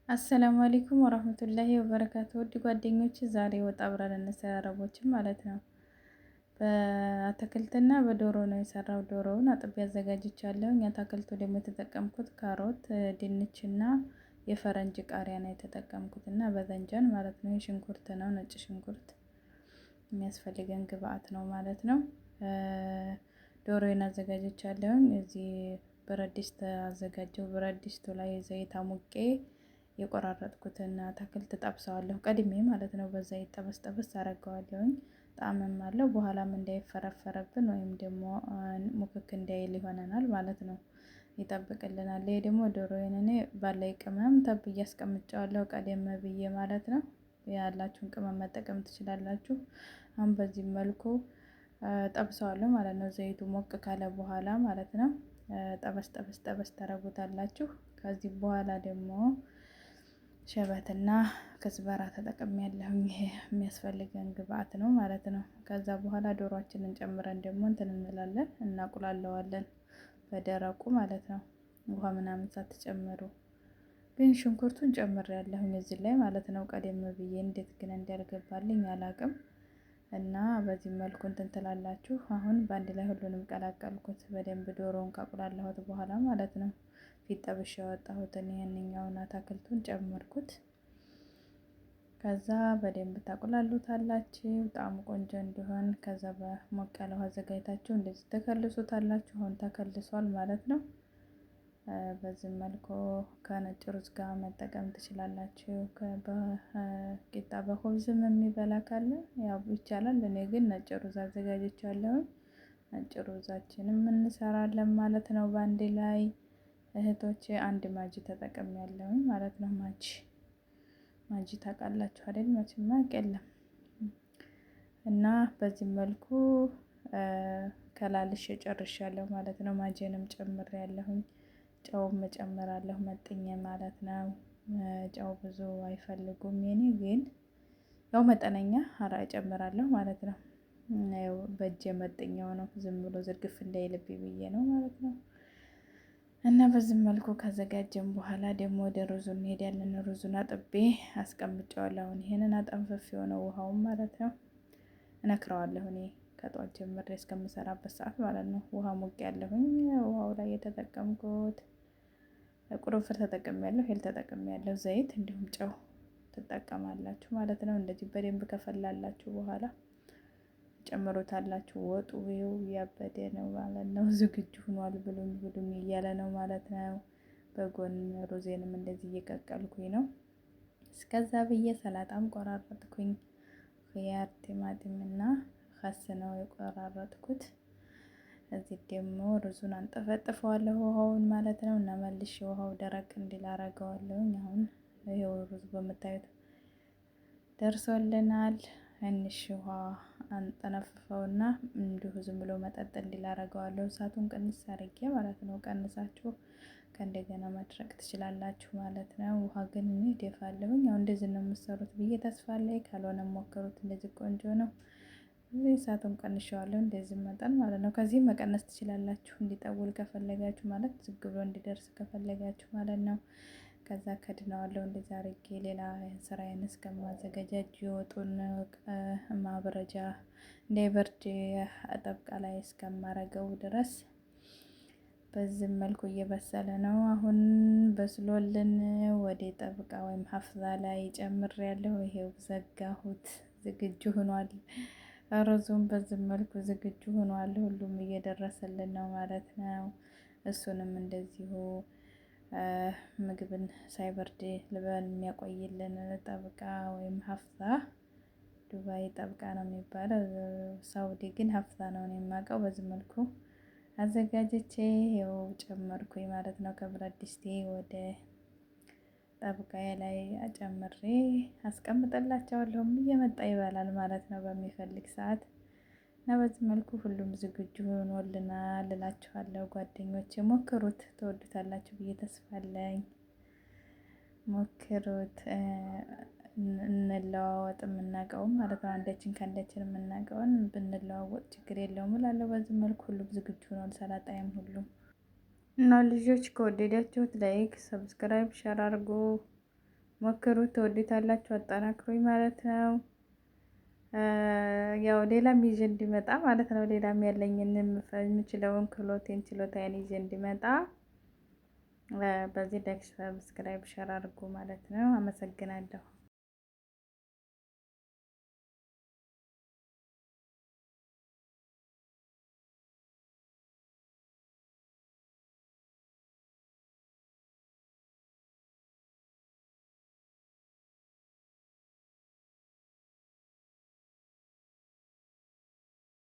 አሰላሙ አለይኩም ወራህመቱላሂ ወበረካቱ። ውድ ጓደኞች ዛሬ ወጥ አብረን እንሰራ ረቦችን ማለት ነው። በአትክልትና በዶሮ ነው የሰራው። ዶሮውን አጥቤ አዘጋጅቻለሁ። አትክልቱ ደግሞ የተጠቀምኩት ካሮት፣ ድንችና የፈረንጅ ቃሪያ ነው የተጠቀምኩት እና በዘንጃን ማለት ነው። ሽንኩርት ነው፣ ነጭ ሽንኩርት የሚያስፈልገን ግብአት ነው ማለት ነው። ዶሮዬን አዘጋጅቻለሁ። እዚህ ብረት ድስት አዘጋጀው። ብረት ድስቱ ላይ ዘይት አሙቄ የቆራረጥኩትን አትክልት ጠብሰዋለሁ ቀድሜ ማለት ነው። በዘይት ጠበስ ጠበስ አደርገዋለሁኝ። ጣዕምም አለው። በኋላም እንዳይፈረፈረብን ወይም ደግሞ ሙክክ እንዳይል ይሆነናል ማለት ነው። ይጠብቅልናል። ይሄ ደግሞ ዶሮዬን እኔ ባላይ ቅመም ተብዬ አስቀምጨዋለሁ ቀደም ብዬ ማለት ነው። ያላችሁን ቅመም መጠቀም ትችላላችሁ። አሁን በዚህ መልኩ ጠብሰዋለሁ ማለት ነው። ዘይቱ ሞቅ ካለ በኋላ ማለት ነው። ጠበስ ጠበስ ጠበስ ታረጉታላችሁ። ከዚህ በኋላ ደግሞ ሸበትና ከዝበራ ተጠቅሜያለሁኝ። ይሄ የሚያስፈልገን ግብአት ነው ማለት ነው። ከዛ በኋላ ዶሮአችንን ጨምረን ደግሞ እንትን እንላለን፣ እናቁላለዋለን በደረቁ ማለት ነው። ውሃ ምናምን ሳትጨምሩ። ግን ሽንኩርቱን ጨምሬያለሁኝ እዚህ ላይ ማለት ነው። ቀደም ብዬ እንዴት ግን እንዳልገባልኝ አላቅም። እና በዚህ መልኩ እንትን ትላላችሁ። አሁን በአንድ ላይ ሁሉንም ቀላቀልኩት በደንብ ዶሮውን ካቁላለሁት በኋላ ማለት ነው። ፊት ጠብሼ ያወጣሁትን ይሄንኛውን አትክልቱን ጨመርኩት። ከዛ በደንብ ታቁላሉታላችሁ ጣዕሙ ቆንጆ እንዲሆን። ከዛ በሞቅ ያለ ውሃ አዘጋጅታችሁ እንደዚህ ተከልሱታላችሁ። አሁን ተከልሷል ማለት ነው። በዚህ መልኩ ከነጭ ሩዝ ጋር መጠቀም ትችላላችሁ። በቂጣ በኹብዝም የሚበላ ካለ ያው ይቻላል። እኔ ግን ነጭ ሩዝ አዘጋጅቻለሁ። ነጭ ሩዛችንም እንሰራለን ማለት ነው በአንድ ላይ። እህቶቼ አንድ ማጂ ተጠቅሜያለሁ ማለት ነው። ማጂ ታውቃላችሁ አይደል? መቼም ማቅ የለም። እና በዚህ መልኩ ከላልሽ ጨርሻለሁ ማለት ነው። ማጄንም ጨምሬያለሁኝ። ጨውም እጨምራለሁ መጥኜ ማለት ነው። ጨው ብዙ አይፈልጉም የኔ ግን ያው መጠነኛ እጨምራለሁ ማለት ነው። ያው በእጄ መጥኛው ነው ዝም ብሎ ዝርግፍ እንዳይልብኝ ብዬ ነው ማለት ነው። እና በዚህ መልኩ ካዘጋጀን በኋላ ደግሞ ወደ ሩዙ እንሄዳለን። ሩዙን አጥቤ አስቀምጨዋለሁ። አሁን ይሄንን አጠንፈፍ የሆነው ውሃውን ማለት ነው እነክረዋለሁ። እኔ ከጧት ጀምሬ እስከምሰራበት ሰዓት ማለት ነው። ውሃ ሞቅ ያለሁኝ ውሃው ላይ የተጠቀምኩት ቁርንፍር ተጠቅሜያለሁ፣ ሄል ተጠቅሜያለሁ፣ ዘይት እንዲሁም ጨው ትጠቀማላችሁ ማለት ነው። እንደዚህ በደንብ ከፈላላችሁ በኋላ ጨምሮታላችሁ። ወጡ ያበደ ነው ማለት ነው። ዝግጁ ሆኗል። ብሉኝ ብሉኝ እያለ ነው ማለት ነው። በጎን ሩዜንም እንደዚህ እየቀቀልኩኝ ነው። እስከዛ ብዬ ሰላጣም ቆራረጥኩኝ። ኺያር፣ ቲማቲም እና ከስ ነው የቆራረጥኩት። እዚህ ደግሞ ሩዙን አንጠፈጥፈዋለሁ ውሃውን ማለት ነው። እና መልሼ ውሃው ደረቅ እንዲል አረገዋለሁ። አሁን ይሄው ሩዝ በምታዩት ደርሶልናል። ትንሽ ውሃ አንጠነፍፈውና እንዲሁ ዝም ብሎ መጠጥ እንዲል አረገዋለሁ። እሳቱን ቅንስ አድርጌ ማለት ነው። ቀንሳችሁ ከእንደገና ማድረቅ ትችላላችሁ ማለት ነው። ውሃ ግን እኔ እደፋለሁኝ። አሁን እንደዚህ ነው የምትሰሩት ብዬ ተስፋ አለኝ። ካልሆነ ሞክሩት። እንደዚህ ቆንጆ ነው። እዚህ እሳቱን ቀንሼዋለሁ እንደዚህ መጠን ማለት ነው። ከዚህ መቀነስ ትችላላችሁ እንዲጠውል ከፈለጋችሁ ማለት ዝግ ብሎ እንዲደርስ ከፈለጋችሁ ማለት ነው። ከዛ ከድነዋለሁ እንደዛ አድርጌ ሌላ ስራዬን እስከማዘገጃጅ የወጡን ማብረጃ እንዳይበርድ ጠብቃ ላይ እስከማረገው ድረስ በዚህ መልኩ እየበሰለ ነው። አሁን በስሎልን ወደ ጠብቃ ወይም ሀፍዛ ላይ ጨምሬያለሁ። ይሄው ዘጋሁት። ዝግጁ ሆኗል። ሩዙም በዚህ መልኩ ዝግጁ ሆኗል። ሁሉም እየደረሰልን ነው ማለት ነው። እሱንም እንደዚሁ ምግብን ሳይበርድ ልበን የሚያቆይልን ጠብቃ ወይም ሀፍዛ፣ ዱባይ ጠብቃ ነው የሚባለው። ሳውዲ ግን ሀፍዛ ነው የማውቀው። በዚህ መልኩ አዘጋጀቼ ይኸው ጨመርኩኝ ማለት ነው። ከብረት ድስቴ ወደ ጠብቃዬ ላይ ጨምሬ አስቀምጥላቸዋለሁ። እየመጣ ይበላል ማለት ነው በሚፈልግ ሰዓት። እና በዚህ መልኩ ሁሉም ዝግጁ ሆኖልናል እላችኋለሁ ጓደኞቼ። ሞክሩት፣ ትወዱታላችሁ ብዬ ተስፋ አለኝ። ሞክሩት። እንለዋወጥ የምናውቀውም ማለት ነው። አንዳችን ከአንዳችን የምናውቀውን ብንለዋወጥ ችግር የለውም እላለሁ። በዚህ መልኩ ሁሉም ዝግጁ ሆኗል። ሰላጣይም ሁሉም እና ልጆች ከወደዳችሁት ላይክ፣ ሰብስክራይብ፣ ሸር አድርጉ። ሞክሩት፣ ትወዱታላችሁ። አጠናክሩኝ ማለት ነው። ያው ሌላም ይዤ እንዲመጣ ማለት ነው። ሌላም ያለኝን የምችለውን ክህሎቴን ችሎታዬን ይዤ እንዲመጣ በዚህ ላይክ፣ ሰብስክራይብ፣ ሸር አድርጉ ማለት ነው። አመሰግናለሁ።